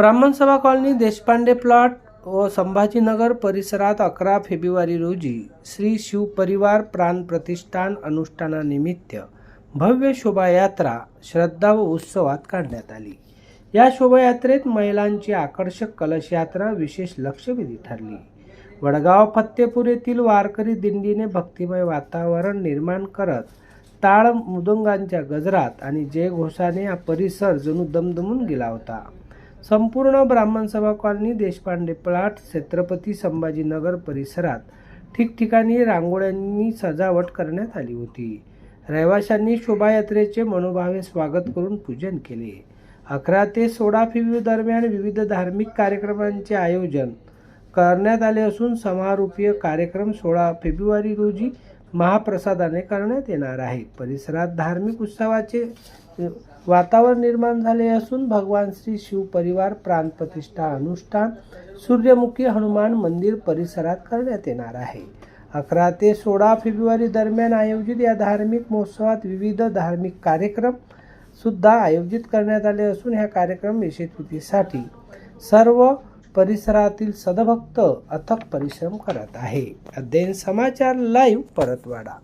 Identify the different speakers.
Speaker 1: ब्राह्मण सभा colony Deshpande plot व संभाजीनगर परिसरात 11 फेब्रुवारी रोजी श्री शिव परिवार प्राण प्रतिष्ठान अनुष्ठानानिमित्त भव्य शोभायात्रा श्रद्धा व उत्सवात काढण्यात आली। या शोभायात्रेत महिलांची आकर्षक कलश यात्रा विशेष लक्षवेधी ठरली। वडगाव फत्तेपूर येथील वारकरी दिंडीने भक्तिमय वातावरण निर्माण करत टाळ मृदुंगांच्या गजरात आणि जयघोषाने हा परिसर जणू दमदमून गेला होता। संपूर्ण ब्राह्मण सभा कॉलनी देशपांडे प्लॉट छत्रपती संभाजीनगर परिसरात ठिकठिकाणी रांगोळ्यांनी सजावट करण्यात आली होती। रहिवाशांनी शोभायात्रेचे मनोभावे स्वागत करून पूजन केले। 11 ते 16 फेब्रुवारी दरम्यान विविध धार्मिक कार्यक्रमांचे आयोजन करण्यात आले असून समारोपीय कार्यक्रम 16 फेब्रुवारी रोजी महाप्रसादाने करण्यात येणार आहे। परिसरात धार्मिक उत्सवाचे वातावरण निर्माण झाले असून भगवान श्री शिव परिवार प्राण प्रतिष्ठा अनुष्ठान सूर्यमुखी हनुमान मंदिर परिसरात करण्यात येणार आहे। 11 ते 16 फेब्रुवारी दरम्यान आयोजित या धार्मिक महोत्सवात विविध धार्मिक कार्यक्रम सुद्धा आयोजित करण्यात आले असून ह्या कार्यक्रम यशस्वीतेसाठी सर्व परिसरातील सद्भक्त अथक परिश्रम करत आहे। अध्ययन समाचार लाईव्ह परतवाडा।